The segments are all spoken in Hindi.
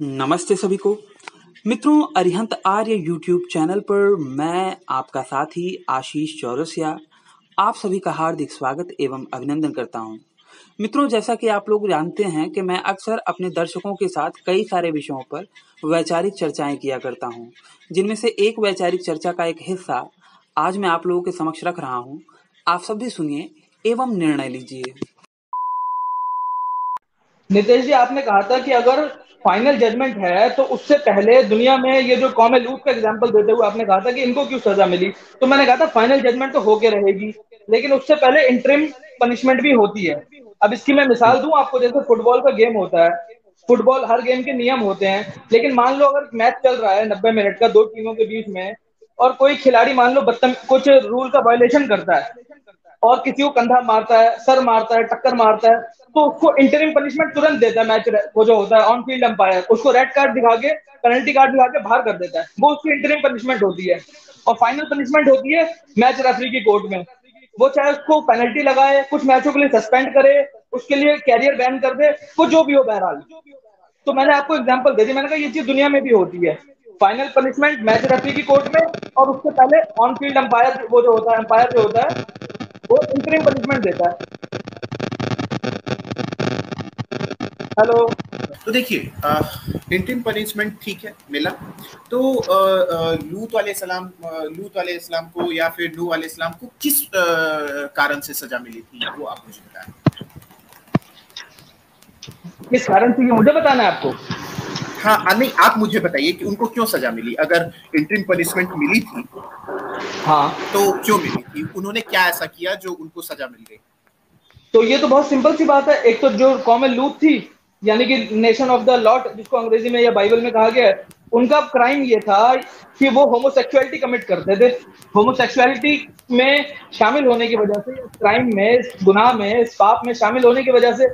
नमस्ते सभी को। मित्रों, अरिहंत आर्य यूट्यूब चैनल पर मैं आपका साथी आशीष चौरसिया आप सभी का हार्दिक स्वागत एवं अभिनंदन करता हूं। मित्रों, जैसा कि आप लोग जानते हैं कि मैं अक्सर अपने दर्शकों के साथ कई सारे विषयों पर वैचारिक चर्चाएं किया करता हूं, जिनमें से एक वैचारिक चर्चा का एक हिस्सा आज मैं आप लोगों के समक्ष रख रहा हूं। आप सब भी सुनिए एवं निर्णय लीजिए। नितेश जी, आपने कहा था कि अगर फाइनल जजमेंट है तो उससे पहले दुनिया में ये जो कॉम है लूट का एग्जांपल देते हुए आपने कहा था कि इनको क्यों सजा मिली। तो मैंने कहा था फाइनल जजमेंट तो होके रहेगी, लेकिन उससे पहले इंटरिम पनिशमेंट भी होती है। अब इसकी मैं मिसाल दूं आपको, जैसे फुटबॉल का गेम होता है। फुटबॉल हर गेम के नियम होते हैं, लेकिन मान लो अगर मैच चल रहा है 90 मिनट का दो टीमों के बीच में, और कोई खिलाड़ी मान लो कुछ रूल का वायलेशन करता है और किसी को कंधा मारता है, सर मारता है, टक्कर मारता है, तो उसको इंटरिम पनिशमेंट तुरंत देता है। मैच वो जो होता है ऑन फील्ड अंपायर उसको रेड कार्ड दिखा के, पेनल्टी कार्ड दिखा के बाहर कर देता है। वो उसकी इंटरिम पनिशमेंट होती है। और फाइनल पनिशमेंट होती है मैच रेफरी की कोर्ट में। वो चाहे उसको पेनल्टी लगाए, कुछ मैचों के लिए सस्पेंड करे, उसके लिए कैरियर बैन कर दे, वो जो भी हो बहरहाल। तो मैंने आपको एग्जांपल दे दी, मैंने कहा ये चीज दुनिया में भी होती है। फाइनल पनिशमेंट मैच रेफरी की कोर्ट में, और उससे पहले ऑन फील्ड अंपायर वो जो होता है, अंपायर जो होता है, वो इंटरिम पनिशमेंट देता है। हेलो। तो देखिए, इंटरिम पनिशमेंट ठीक है मिला। तो लूत वाले इस्लाम को या फिर नूह वाले इस्लाम को किस कारण से सजा मिली थी, वो आप मुझे बताएं। किस कारण से ये मुझे बताना है आपको? हाँ, नहीं, आप मुझे बताइए कि उनको क्यों सजा मिली। अगर इंटरिम पनिशमेंट मिली थी हाँ, तो क्यों मिली थी, उन्होंने क्या ऐसा किया जो उनको सजा मिल गई। तो ये तो बहुत सिंपल सी बात है। एक तो जो कॉमन लूट थी, यानी कि नेशन ऑफ द लॉट जिसको अंग्रेजी में या बाइबल में कहा गया है, उनका क्राइम ये था कि वो होमोसेक्सुअलिटी कमिट करते थे। होमोसेक्सुअलिटी में शामिल होने की वजह से, क्राइम में, गुनाह में, इस पाप में शामिल होने की वजह से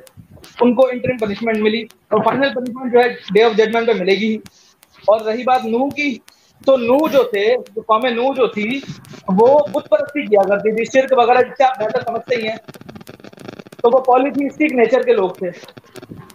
उनको इंटरिम पनिशमेंट मिली। और फाइनल पनिशमेंट जो है डे ऑफ जजमेंट में मिलेगी ही। और रही बात नूह की, तो नूह जो थे, जो कौम नूह जो थी, वो बुत परस्ती किया करती थी, शिर्क वगैरह, जिससे आप बेहतर समझते ही हैं। तो वो पॉलीथीइस्टिक नेचर के लोग थे।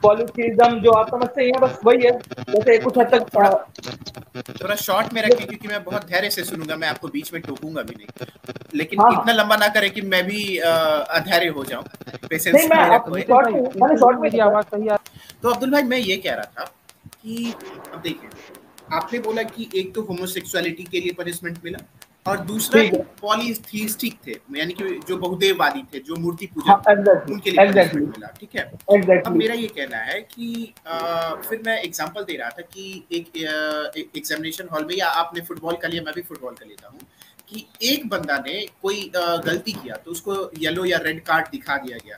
पॉलीथीइज्म जो आप समझते ही हैं, बस वही है। जैसे कुछ हद तक थोड़ा शॉर्ट में रखें, क्योंकि मैं बहुत धैर्य से सुनूंगा, मैं आपको बीच में टोकूंगा भी नहीं, लेकिन हाँ, इतना लंबा ना करें कि मैं भी अधैर्य हो जाऊं। पेशेंस नहीं, मैं मेरा आप खोए। शॉर्ट में आवाज सही आ। तो अब्दुल भाई, मैं ये कह रहा था कि अब देखिए, आपने बोला कि एक तो होमोसेक्सुअलिटी के लिए पनिशमेंट मिला, और दूसरा ठीक कि है। पॉलीथीइस्टिक थे, यानी कि जो बहुदेववादी थे, जो मूर्ति पूजक हाँ, थे, एग्जैक्टली, उनके लिए एग्जैक्टली, पनिशमेंट मिला। ठीक है। अब एग्जैक्टली। मेरा ये कहना है कि फिर मैं एग्जांपल दे रहा था कि एक एग्जामिनेशन हॉल में, या आपने फुटबॉल का लिया, मैं भी फुटबॉल का लेता हूँ, कि एक बंदा ने कोई गलती किया तो उसको येलो या रेड कार्ड दिखा दिया गया।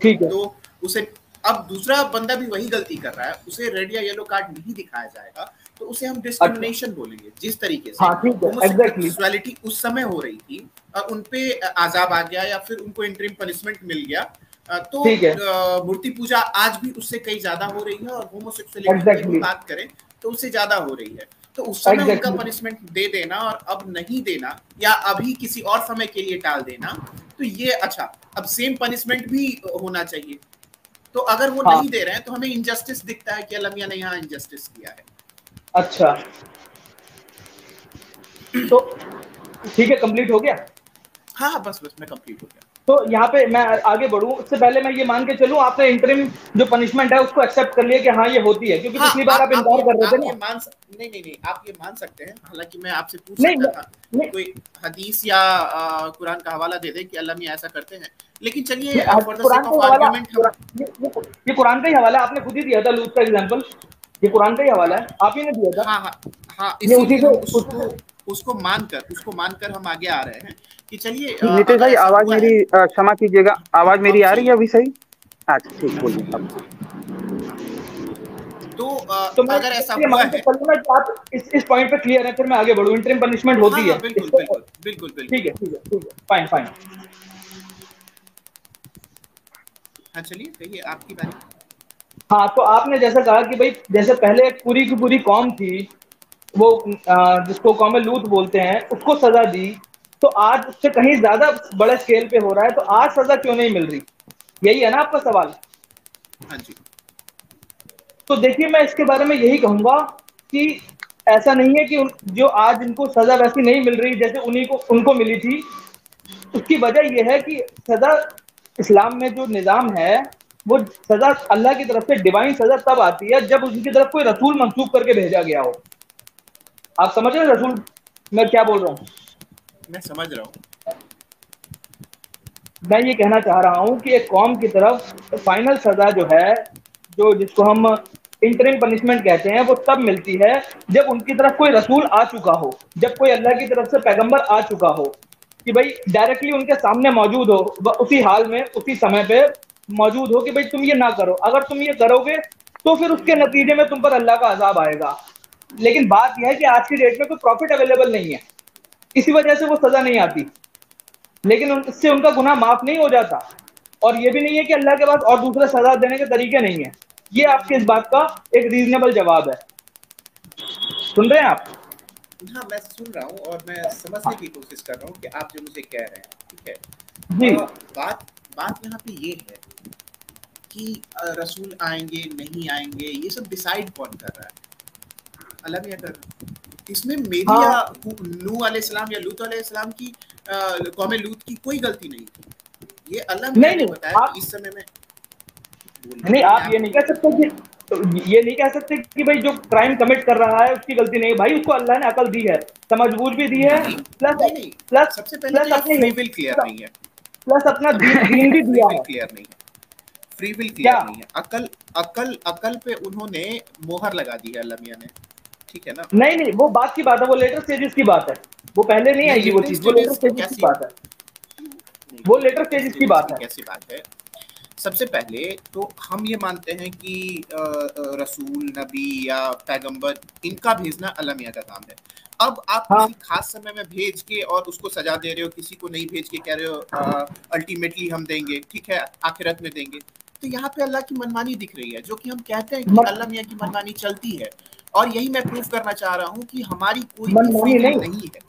ठीक है। तो उसे, अब दूसरा बंदा भी वही गलती कर रहा है, उसे रेड या येलो कार्ड नहीं दिखाया जाएगा, तो उसे हम डिस्क्रिमिनेशन बोलेंगे। जिस तरीके से हाँ, ठीक है, एग्जैक्टली। होमोसेक्सुअलिटी उस समय हो रही थी और उनपे आजाब आ गया या फिर उनको इंटरिम पनिशमेंट मिल गया, तो ठीक है, मूर्ति पूजा आज भी उससे कई ज्यादा हो रही है, और होमोसेक्सुअलिटी की भी एग्जैक्टली, बात करें तो उससे ज्यादा हो रही है। तो उस समय उनका एग्जैक्टली। पनिशमेंट दे देना और अब नहीं देना, या अभी किसी और समय के लिए टाल देना, तो ये अच्छा। अब सेम पनिशमेंट भी होना चाहिए। तो अगर वो हाँ, नहीं दे रहे हैं तो हमें इनजस्टिस दिखता है कि अलमिया ने यहाँ इनजस्टिस किया है। अच्छा, तो ठीक है, कंप्लीट हो गया। हाँ, बस मैं कंप्लीट हो गया। तो यहाँ पे मैं आगे बढ़ूं उससे पहले मैं ये मान के चलूं, आपने इंटरिम जो पनिशमेंट है उसको एक्सेप्ट कर लिया कि हाँ ये होती है, क्योंकि हाँ, पिछली बार आप इनकार कर रहे थे ना। नहीं, आप ये मान सकते हैं। हालांकि मैं आपसे पूछ नहीं, सकता था नहीं, कोई हदीस या कुरान का हवाला दे दे कि अल्लाह मियां ऐसा करते हैं, लेकिन चलिए फॉर द सेक कुरान का ऑफ ही हवाला, आर्गुमेंट हम, ये कुरान का ही हवाला है, आपने खुद ही दिया था लूत का एग्जांपल। ये कुरान का ही हवाला है, आप ही ने दिया था। हाँ हाँ हाँ, ये उसी इसीलिए से हम उसको मानकर हम आगे आ रहे हैं कि चलिए नितेश अगर भाई, ऐसा आवाज हुआ है। मेरी क्षमा कीजिएगा, आवाज मेरी अब आ रही सही है है। अभी सही? अच्छा, ठीक, बोलिए अब। तो मैं अगर ऐसा ये हुआ मान के है। चलूंगा कि आप इस पॉइंट पे क्लियर है, फिर मैं आगे बढ़ूं। इंटरिम पनिशमेंट होती हाँ, है बिल्कुल इसको। बिल्कुल बिल्कुल बिल्कुल। ठीक है, ठीक है, ठीक है, फाइन, फाइन। हाँ, चलिए कहिए, आपकी बारी। हाँ, तो आपने जैसा कहा कि भाई जैसे पहले एक पूरी की पूरी कौम थी, वो जिसको कौम लूत बोलते हैं, उसको सजा दी, तो आज उससे कहीं ज्यादा बड़े स्केल पे हो रहा है, तो आज सजा क्यों नहीं मिल रही? यही है ना आपका सवाल? हाँ जी। तो देखिए मैं इसके बारे में यही कहूंगा कि ऐसा नहीं है कि जो आज इनको सजा वैसी नहीं मिल रही जैसे उन्हीं को उनको मिली थी। उसकी वजह यह है कि सजा इस्लाम में जो निज़ाम है, वो सजा अल्लाह की तरफ से डिवाइन सजा तब आती है जब उनकी तरफ कोई रसूल मंसूब करके भेजा गया हो। आप समझ रहे हैं रसूल मैं क्या बोल रहा हूँ? मैं समझ रहा हूँ। मैं ये कहना चाह रहा हूँ कि एक कौम की तरफ फाइनल सजा जो है, जो जिसको हम इंटरिम पनिशमेंट कहते हैं, वो तब मिलती है जब उनकी तरफ कोई रसूल आ चुका हो, जब कोई अल्लाह की तरफ से पैगंबर आ चुका हो, कि भाई डायरेक्टली उनके सामने मौजूद हो, उसी हाल में उसी समय पे मौजूद हो कि भाई तुम ये ना करो, अगर तुम ये करोगे तो फिर उसके नतीजे में तुम पर अल्लाह का अजाब आएगा। लेकिन बात यह है कि आज की डेट में कोई प्रॉफिट अवेलेबल नहीं है, इसी वजह से वो सजा नहीं आती, लेकिन इससे उनका गुनाह माफ नहीं हो जाता। और ये भी नहीं है कि अल्लाह के पास और दूसरे सजा देने के तरीके नहीं है। ये आपके इस बात का एक रीजनेबल जवाब है। सुन रहे हैं आप? हाँ, मैं सुन रहा हूँ और मैं समझने की कोशिश कर रहा हूँ कि आप जो मुझे कह रहे हैं, ठीक है। जी। बात यहाँ पे ये है कि रसूल आएंगे नहीं आएंगे ये सब डिसाइड कौन कर रहा है? अल्लाह मियां कर रहा है। इसमें मेरी या नूह अलैहिस्सलाम या लूत अलैहिस्सलाम की कौम लूत की कोई गलती नहीं थी। ये अल्लाह मियां ने बताया कि इस समय में नहीं, आप ये नहीं कह सकते कि ये नहीं कह सकते कि भाई जो क्राइम कमिट कर रहा है उसकी गलती नहीं है। भाई उसको अल्लाह ने अकल दी है, समझबूझ भी दी है, प्लस सबसे पहले तो फ्री विल क्लियर नहीं है, प्लस अपना दीन भी दिया है। क्लियर नहीं है, फ्री विल क्लियर नहीं है। अकल पे उन्होंने मोहर लगा दी है अल्लाह मियां ने, ठीक है ना? नहीं, वो बात की बात है, वो लेटर स्टेजेस की बात है, वो पहले नहीं आएगी वो चीज, वो लेटर स्टेजेस की बात है, वो लेटर स्टेजेस की बात है। कैसी बात है? सबसे पहले तो हम ये मानते हैं कि रसूल, नबी या पैगंबर इनका भेजना अल्लाह मियां का काम है। अब आप किसी खास समय में भेज के और उसको सजा दे रहे हो, किसी को नहीं भेज के कह रहे हो अल्टीमेटली हम देंगे, ठीक है, आखिरत में देंगे, तो यहाँ पे अल्लाह की मनमानी दिख रही है, जो कि हम कहते हैं कि अल्लाह मियां की मनमानी चलती है। और यही मैं प्रूफ करना चाह रहा हूँ कि हमारी कोई फ्री विल नहीं है।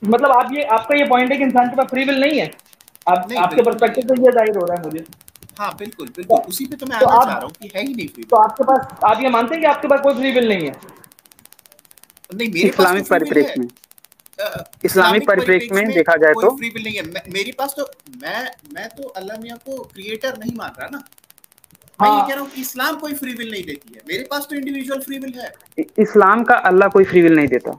मतलब आपका ये पॉइंट है कि इंसान के पास फ्री विल नहीं है? आपके पर्सपेक्टिव से ये जाहिर हो रहा है मुझे। हाँ बिल्कुल बिल्कुल, उसी पे तो मैं आना चाह रहा हूँ कि है ही नहीं फ्री विल। तो आपके पास, आप ये मानते हैं कि आपके पास कोई फ्री विल नहीं है? नहीं, मेरे पास इस्लामिक परिप्रेक्ष्य में, इस्लामिक परिप्रेक्ष्य में देखा जाए तो फ्री विल नहीं है मेरे पास। तो मैं तो अल्लाह मियां को क्रिएटर नहीं मान रहा ना। मैं ये कह रहा हूँ कि इस्लाम कोई फ्री विल नहीं देती है, मेरे पास तो इंडिविजुअल फ्री विल है। इस्लाम का अल्लाह कोई फ्री विल नहीं देता,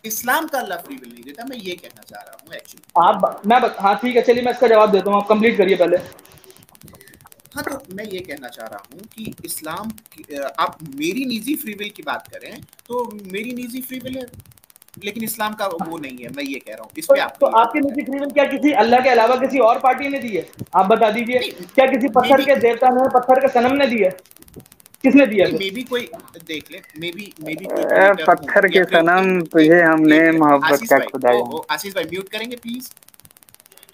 इस्लाम का अल्लाह फ्री विल नहीं देता, मैं ये कहना चाह रहा हूँ एक्चुअली। हाँ ठीक है, चलिए मैं इसका जवाब देता हूँ, आप कंप्लीट करिए पहले। हाँ, तो मैं ये कहना चाह रहा हूँ कि इस्लाम आप मेरी निजी फ्री विल की बात करें तो मेरी निजी फ्री विल है, लेकिन इस्लाम का वो नहीं है, मैं ये कह रहा हूँ। इस पे तो आपकी निजी फ्री विल क्या किसी अल्लाह के अलावा किसी और पार्टी ने दी है? आप बता दीजिए, क्या किसी पत्थर के देवता ने, पत्थर के सनम ने दी है? किसने दिया? मे भी कोई देख ले, मे भी पत्थर के सनम तुझे हमने मोहब्बत का खुदाया। आशीष भाई म्यूट करेंगे प्लीज,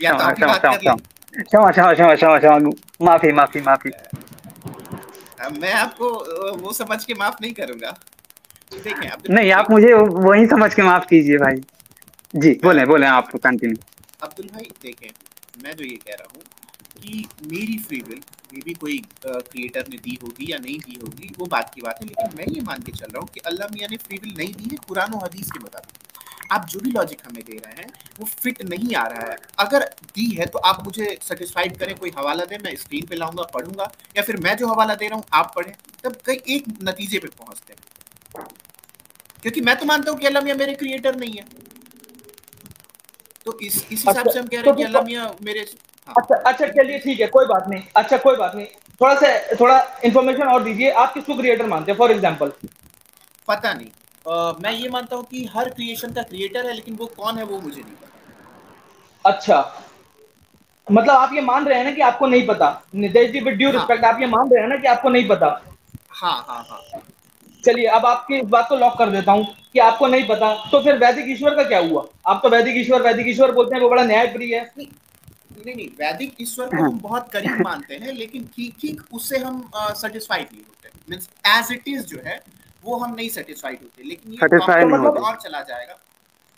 या तो आप बात कर लें। क्षमा, माफी। मैं आपको वो समझ के माफ नहीं करूंगा, देखें। नहीं, आप मुझे वही समझ के माफ कीजिए भाई। जी बोले आप कंटिन्यू। अब्दुल भाई देखें, मैं जो ये कह रहा हूँ कि मेरी फ्री विल मे भी कोई क्रिएटर ने दी होगी या नहीं दी होगी, वो बात की बात है, लेकिन मैं ये मान के चल रहा हूँ कि अल्लाह मियां ने फ्री विल नहीं दी है कुरान और हदीस के मुताबिक। आप जो भी लॉजिक हमें दे रहे हैं वो फिट नहीं आ रहा है। अगर दी है तो आप मुझे सेटिस्फाइड करें, कोई हवाला दें, मैं स्क्रीन पे लाऊंगा, पढ़ूंगा, या फिर मैं जो हवाला दे रहा हूँ आप पढ़ें, तब कई एक नतीजे पे पहुंचते हैं। क्योंकि मैं तो मानता हूँ कि अल्लाह मियां मेरे क्रिएटर नहीं है, तो इस हिसाब से हम कह रहे हैं कि अल्लाह मियां मेरे। अच्छा चलिए ठीक है, कोई बात नहीं। अच्छा कोई बात नहीं, थोड़ा इंफॉर्मेशन और दीजिए, आप किसको क्रिएटर मानते हैं? फॉर एग्जांपल पता नहीं, मैं ये मानता हूँ कि हर क्रिएशन का क्रिएटर है, लेकिन वो कौन है वो मुझे नहीं पता। अच्छा, मतलब आप ये मान रहे हैं ना कि आपको नहीं पता? नितेश जी, विद ड्यू रिस्पेक्ट, आप ये मान रहे हैं ना कि आपको नहीं पता? हाँ। चलिए, अब आपकी इस बात को लॉक कर देता हूँ कि आपको नहीं पता। तो फिर वैदिक ईश्वर का क्या हुआ? आप तो वैदिक ईश्वर बोलते हैं, वो बड़ा न्यायप्रिय है। नहीं, वैदिक ईश्वर को हम बहुत करीब मानते हैं, लेकिन ठीक उससे हम सेटिस्फाइड नहीं होते। मींस एज इट इज जो है वो हम नहीं सेटिस्फाइड होते, लेकिन ये मतलब और चला जाएगा।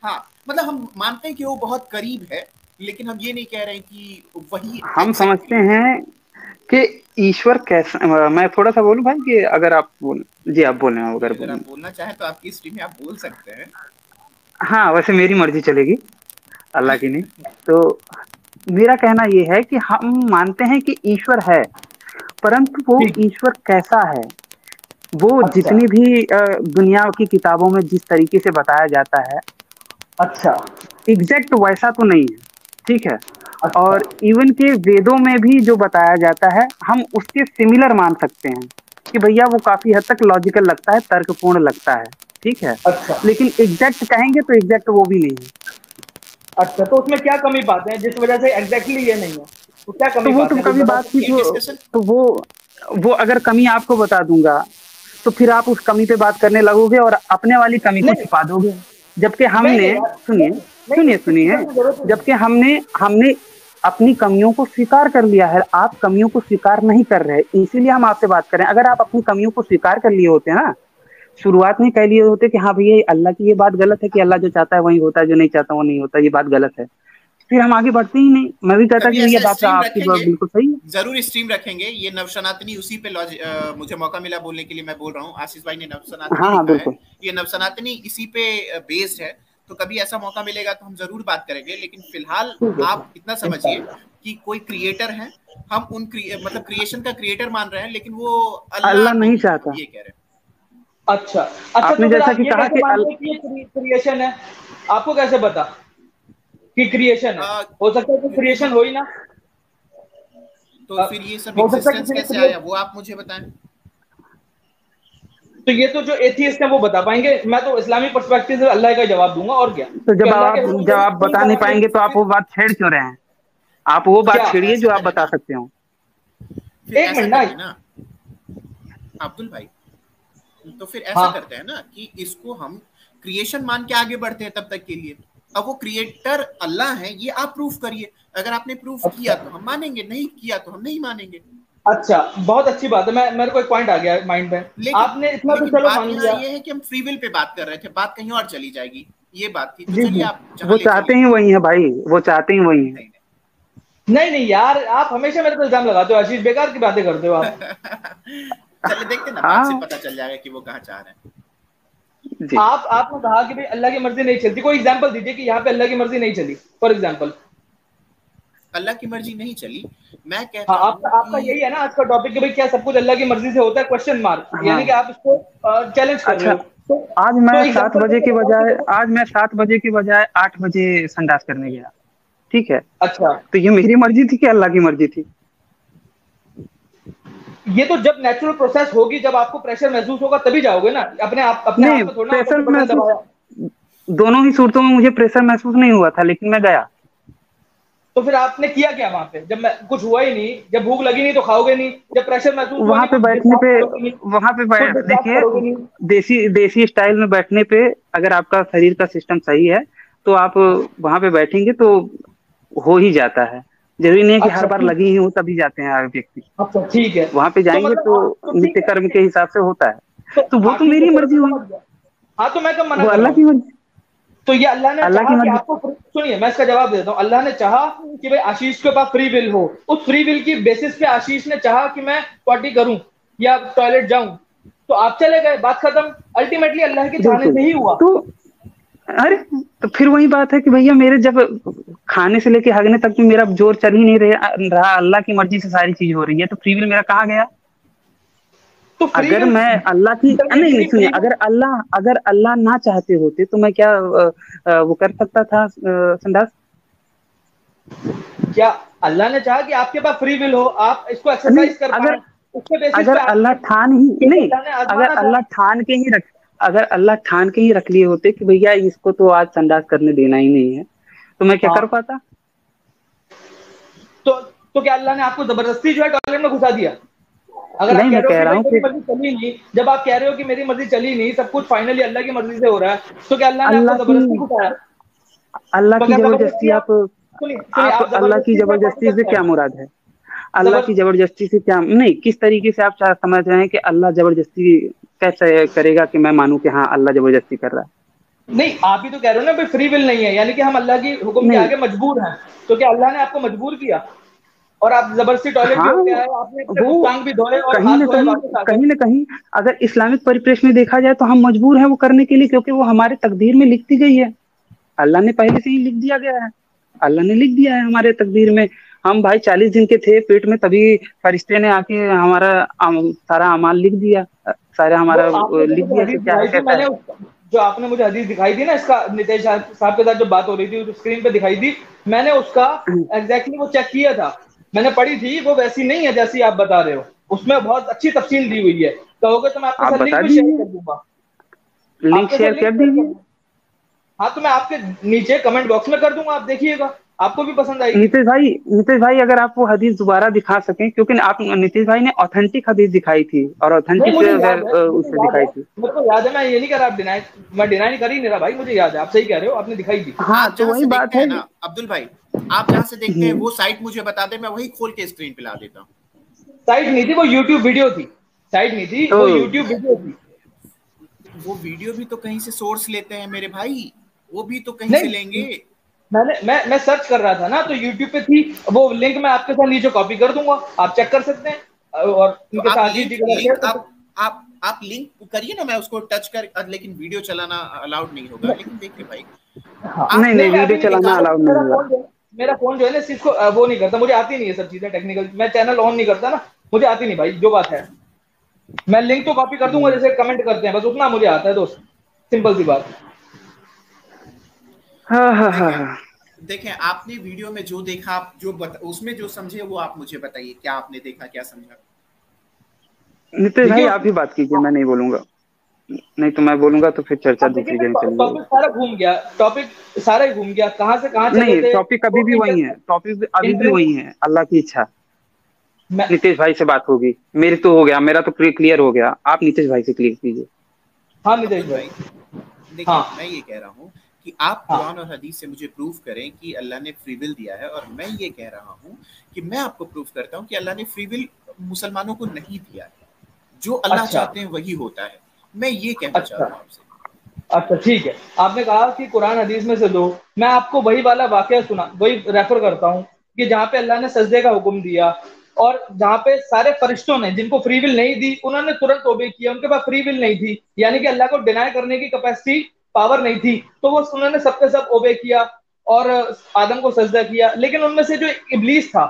हाँ, मतलब हम मानते हैं कि वो बहुत करीब है, लेकिन हम ये नहीं कह रहे हैं कि वही। हम समझते हैं कि ईश्वर कैसा, मैं थोड़ा सा बोलूं भाई कि अगर आप बोल, जी आप बोलें अगर अगर बोलें। आप बोलना चाहें तो आपकी स्ट्रीम में आप बोल सकते हैं। हाँ वैसे मेरी मर्जी चलेगी, अल्लाह की नहीं। तो मेरा कहना ये है कि हम मानते हैं कि ईश्वर है, परंतु वो ठीक। ईश्वर कैसा है, वो अच्छा। जितनी भी दुनिया की किताबों में जिस तरीके से बताया जाता है अच्छा। एग्जैक्ट वैसा तो नहीं है, ठीक है। अच्छा। और इवन के वेदों में भी जो बताया जाता है हम उसके सिमिलर मान सकते हैं कि भैया वो काफी हद तक लॉजिकल लगता है, तर्कपूर्ण लगता है, ठीक है। अच्छा। लेकिन एग्जैक्ट कहेंगे तो एग्जैक्ट वो भी नहीं है। अच्छा, तो उसमें क्या कमी पाते हैं जिस वजह से एग्जैक्टली ये नहीं है? तो क्या तो कमी वो पाते तो हैं, कुछ कभी बता बात की सकते ये हैं? तो, डिस्कशन तो वो अगर कमी आपको बता दूंगा तो फिर आप उस कमी पे बात करने लगोगे और अपने वाली कमी को नहीं छिपा दोगे। जबकि नहीं हमने, नहीं यार, सुनिए नहीं नहीं, सुनिए इसकी सुनिए, करने की जरूरत ही नहीं। जबकि हमने हमने अपनी कमियों को स्वीकार कर लिया है, आप कमियों को स्वीकार नहीं कर रहे, इसीलिए हम आपसे बात करें। अगर आप अपनी कमियों को स्वीकार कर लिए होते ना, शुरुआत में कह लिए होते कि हाँ भैया अल्लाह की ये बात गलत है कि अल्लाह जो चाहता है वही होता है, जो नहीं चाहता वो नहीं होता, ये बात गलत है, फिर हम आगे बढ़ते ही नहीं। मैं भी कहता कभी कि भैया ऐसा बात स्ट्रीम आपकी बात रखेंगे, बिल्कुल सही है। जरूर स्ट्रीम रखेंगे। ये नवसनातनी उसी पे मुझे मौका मिला बोलने के लिए मैं बोल रहा हूँ। आशीष भाई ने नवसनातनी हाँ हाँ लिखा है, बिल्कुल। ये नवसनातनी इसी पे बेस्ड है। तो कभी ऐसा मौका मिलेगा तो हम जरूर बात करेंगे, लेकिन फिलहाल ठीक है, आप इतना ठीक, समझिए इंशाल्लाह। कि कोई क्रिएटर है, हम उन मतलब क्रिएशन का क्रिएटर मान रहे हैं, लेकिन वो अल्लाह अल्लाह नहीं नहीं है, हम चाहता। ये कह रहे हैं। अच्छा। अच्छा, तो आपने फिर जैसा आप कि ये कहा कैसे कि मानते हैं कि ये क्रिएशन है? आपको कैसे पता कि क्रिएशन है? अ, हो सकता है कि क्योंकि क्रिएशन हम, हो ही ना। तो फिर ये सब हो सकता है कि एग्जिस्टेंस फिर कैसे आया क्रिएट, वो आप मुझे बताएं। तो ये तो जो एथियस्ट है वो बता पाएंगे। मैं तो इस्लामी पर्सपेक्टिव से अल्लाह का जवाब दूंगा, और क्या, तो कि अल्लाह के हुक्म जब से आप कोई बता नहीं करार पाएंगे तो आप नहीं। वो बात छेड़ क्यों रहे हैं? आप वो बात क्या? फिर छेड़िए ऐसा जो आप करें बता ना, सकते हो। फिर एक ऐसा मिनट ना। करिए ना अब्दुल भाई, तो फिर ऐसा हाँ। करते हैं ना कि इसको हम क्रिएशन मान के आगे बढ़ते हैं तब तक के लिए। अब वो क्रिएटर अल्लाह है ये आप प्रूफ करिए। अगर आपने प्रूफ किया अच्छा। तो हम मानेंगे, नहीं किया तो हम नहीं मानेंगे। अच्छा, बहुत अच्छी बात है। मैं, मेरे को एक पॉइंट आ गया माइंड में। लेकिन आपने इतना तो लेकिन चलो बात मान यहाँ लिया। ये है कि हम फ्री विल पे बात कर रहे थे, बात कहीं और चली जाएगी, ये बात थी। तो जी चलिए जी। आप जहां वो ले चाहते चलिए। ही वही है भाई, वो चाहते ही वही है। नहीं नहीं नहीं यार, आप हमेशा मेरे को इल्जाम लगाते हो आशीष, बेकार की बातें करते हो आप। नहीं चलिए देखते ना, बात से हाँ पता चल जाएगा कि वो कहाँ चाह रहे हैं। जी। आपने कहा कि भाई अल्लाह की मर्जी नहीं चलती, कोई एग्जांपल दीजिए कि यहाँ पे अल्लाह की मर्जी नहीं चली, फॉर एग्जांपल। अल्लाह की मर्जी नहीं चली, मैं हाँ, कहता आपका हूँ आपका कि यही है ना आज का टॉपिक कि भाई क्या सब कुछ अल्लाह की मर्जी से होता है, क्वेश्चन मार्क, यानी कि हाँ आप इसको चैलेंज कर रहे अच्छा, हो। आज तो मैं सात एग्जांपल बजे देके के बताओ कि बजाय देखो। आज मैं 7 बजे के बजाय 8 बजे संडास करने गया, ठीक है। अच्छा, तो ये मेरी मर्जी थी कि अल्लाह की मर्जी थी? ये तो जब नेचुरल प्रोसेस होगी, जब आपको प्रेशर महसूस होगा तभी जाओगे ना। अपने नहीं हाथ में थोड़ा ना होगा प्रेशर कि बटन महसूस, दबाया। दोनों ही सूरतों में मुझे प्रेशर महसूस नहीं हुआ था, लेकिन मैं गया। तो फिर आपने किया क्या वहां पे? जब मैं कुछ हुआ ही नहीं, जब भूख लगी नहीं तो खाओगे नहीं, जब प्रेशर महसूस हुआ वहां नहीं पे कुछ बैठने डिस्चार्ज पे, करोगे नहीं, वहां पे कुछ बैठ डिस्चार्ज देखिए, करोगे नहीं। देसी देसी स्टाइल में बैठने पे अगर आपका शरीर का सिस्टम सही है तो आप वहां पे बैठेंगे तो हो ही जाता है। जरूरी नहीं है कि हर अच्छा बार ठीक। लगी ही हो तभी जाते हैं व्यक्ति। अच्छा ठीक है। वहां पे तो जाएंगे मतलब तो तो ठीक नित्य है। कर्म के हिसाब से होता है। तो तो वो हाँ तो ठीक है, मेरी चलो मर्जी मैं हुई, समझ गया। हाँ, तो मैं कब मना वो कर रहा अल्लाह हूँ? की मर्जी। तो ये अल्लाह ने अल्लाह चाहा की कि मर्जी। आपको सुनिए, मैं इसका जवाब देता हूँ। अल्लाह ने चाहा कि भाई आशीष के पास फ्री विल हो, उस फ्री विल की बेसिस पे आशीष ने चाहा कि मैं पॉटी करूं या टॉयलेट जाऊं, तो आप चले गए, बात खत्म। अल्टीमेटली अल्लाह के चाहने बिल्कुल। से ही हुआ। तो अरे, तो फिर वही बात है कि भैया मेरे जब खाने से लेके हगने तक भी मेरा जोर चल ही नहीं रहा, अल्लाह की मर्जी से सारी चीज हो रही है, तो फ्री विल मेरा कहाँ गया? तो फ्री अगर विल, मैं अल्लाह की, चलिए नहीं नहीं यही सुनिए, फ्री विल। अगर अल्लाह ना चाहते होते तो मैं क्या वो कर सकता था संदास? क्या अल्लाह ने चाहा कि आपके पास फ्री विल हो, आप इसको नहीं, एक्सरसाइज कर अगर पाए, उसके बेसिस अगर पे अल्लाह आपने, ठान ही क्योंकि नहीं, अल्लाह ने अगर आजमाना था। अल्लाह ठान के ही रख अगर अल्लाह ठान के ही रख लिए होते कि भैया इसको तो आज संडास करने देना ही नहीं है, तो मैं क्या कर हाँ, पाता? तो क्या अल्लाह ने आपको जबरदस्ती जो है टॉयलेट में घुसा दिया? अगर आप नहीं कह मैं रहे हो कह कि रहा भाई हूँ मेरी कि मर्जी चली नहीं, जब आप कह रहे हो कि मेरी मर्जी चली नहीं, सब कुछ फाइनली अल्लाह की मर्जी से हो रहा है, तो क्या अल्लाह ने आपको अल्लाह की जबरदस्ती घुसाया? अल्लाह तो की क्या जबरदस्ती जबरदस्ती आप, आप सुनिए सुनिए, आप आप अल्लाह की जबरदस्ती से कॉपी जबरदस्ती कर से क्या पाएंगे? मुराद है? अल्लाह जबर की जबरदस्ती से क्या नहीं, किस तरीके से आप समझ रहे हैं कि अल्लाह जबरदस्ती कैसे करेगा कि मैं मानूं कि हाँ अल्लाह जबरदस्ती कर रहा नहीं, आप ही तो कह रहे हो ना भाई फ्री विल नहीं है, यानी कि हम अल्लाह की हुक्म है? के नहीं आगे मजबूर हैं। तो क्या अल्लाह ने आपको मजबूर किया? और आप जबरदस्ती टॉयलेट भी हाँ, हो गया है, आपने अपने वो टांग भी धोए और कहीं हाथ न धोए कहीं वापस आ गए। कहीं न कहीं अगर इस्लामिक परिप्रेक्ष्य में देखा जाए तो हम मजबूर हैं वो करने के लिए, क्योंकि वो हमारे तकदीर में लिख दी गई है। अल्लाह ने पहले से ही लिख दिया गया है। अल्लाह ने लिख दिया है हमारे तकदीर में। हम भाई 40 दिन के थे पेट में, तभी फरिश्ते ने आके हमारा सारा अमाल लिख दिया, सारा वो हमारा आपने जो लिख मुझे दिया कि हदीस क्या है दिखाई थी, कैसा है। जो आपने मुझे हदीस दिखाई थी ना, इसका नितेश साहब के साथ जो बात हो रही थी, जो स्क्रीन पे दिखाई थी, मैंने उसका एग्जैक्टली वो चेक किया था, मैंने पढ़ी थी, वो वैसी नहीं है जैसी आप बता रहे हो। उसमें बहुत अच्छी तफसील दी हुई है। कहोगे तो मैं आपके आप साथ लिंक बता भी शेयर दीजिए, कर दूंगा। लिंक आपके साथ शेयर लिंक कर शेयर कर दीजिए। दूंगा। हाँ, तो मैं आपके नीचे कमेंट बॉक्स में कर दूंगा, आप देखिएगा, आपको भी पसंद आएगी। नीतीश भाई अगर आप वो हदीस दोबारा दिखा सकें, क्योंकि आप नीतीश भाई ने ऑथेंटिक हदीस दिखाई थी और नहीं, ऑथेंटिक मुझे अगर याद है, मुझे उससे याद दिखाई है, थी। मेरे को याद है, मैं ये नहीं कर रहा, आप डिनाई, मैं डिनाई कर ही नहीं रहा भाई, मुझे याद है, आप सही कह रहे हो, आपने दिखाई थी। हाँ आप तो जहां वही से बात देखते है। हैं ना अब्दुल भाई, आप जहां से देखते हैं हम्म, वो साइट मुझे बता दे, मैं वही खोल के स्क्रीन पे ला देता हूँ। साइट नहीं थी वो, यूट्यूब वीडियो थी। साइट नहीं थी तो वो, यूट्यूब वीडियो थी। वो वीडियो भी तो कहीं से सोर्स लेते हैं मेरे भाई, वो भी तो कहीं से नहीं, लेंगे। मैं सर्च कर रहा था ना, तो यूट्यूब पे थी वो लिंक, मैं आपके साथ नीचे कॉपी कर दूंगा, आप चेक कर सकते हैं और तो उनके आप साथ आशीष लिंक जी के साथ शेयर लिंक कर सकते आप लिंक करिए ना, मैं उसको टच कर, लेकिन वीडियो चलाना अलाउड नहीं होगा। हैं। लेकिन देखिए भाई, हाँ, आप नहीं नहीं, मैं वीडियो अभी नहीं चलाना दिखा, एक अलाउड नहीं मेरा होगा। फोन जो है, मेरा फोन जो है ना, इस चीज को वो नहीं करता, मुझे आती नहीं है सब चीजें टेक्निकल, मैं चैनल ऑन नहीं करता ना, मुझे आती नहीं भाई, जो बात है। मैं लिंक तो कॉपी कर दूंगा, हम्म, जैसे कमेंट करते हैं, बस उतना मुझे आता है दोस्त, सिंपल सी बात। हाँ हाँ हाँ देखें हाँ। देखें आपने वीडियो में जो देखा, आप उसमें जो समझे वो आप मुझे बताइए, क्या आपने देखा, क्या समझा। नितेश देखिए भाई आप ही बात कीजिए, मैं नहीं बोलूंगा। नहीं तो मैं बोलूंगा तो फिर चर्चा अब देखिए दूसरी ना, जगह चली टॉपिक जाएगी। सारा घूम गया, टॉपिक सारा ही घूम गया, कहाँ से कहाँ चले नहीं थे। टॉपिक अभी वो भी वही है, टॉपिक अभी भी वही इंटरेस्ट है, अल्लाह की इच्छा। मैं, नितेश भाई से बात होगी, मेरी तो हो गया, मेरा तो क्लियर हो गया, आप नितेश भाई से क्लियर कीजिए। हाँ नितेश अब्दुल भाई। भाई, हाँ देखिए मैं ये कह रहा हूँ कि आप हाँ, कुरान और हदीस से मुझे प्रूफ करें कि अल्लाह ने फ्री विल दिया है, और मैं ये कह रहा हूँ कि मैं आपको प्रूफ करता हूँ कि अल्लाह ने फ्री विल मुसलमानों को नहीं दिया है। जो अल्लाह अच्छा चाहते हैं वही होता है। मैं ये कहना चाह अच्छा रहा हूँ आपसे। अच्छा, ठीक है, आपने कहा कि कुरान हदीस में से दो, मैं आपको वही वाला वाकया सुना, वही रेफर करता हूँ कि जहाँ पे अल्लाह ने सजदे का हुक्म दिया, और जहाँ पे सारे फरिश्तों ने, जिनको फ्री विल नहीं दी, उन्होंने तुरंत ओबे किया, उनके पास फ्री विल नहीं थी, यानी कि अल्लाह को डिनाई करने की कैपेसिटी, पावर नहीं थी, तो वो उन्होंने सबके सब ओबे किया और आदम को सजदा किया। लेकिन उनमें से जो इबलीस था,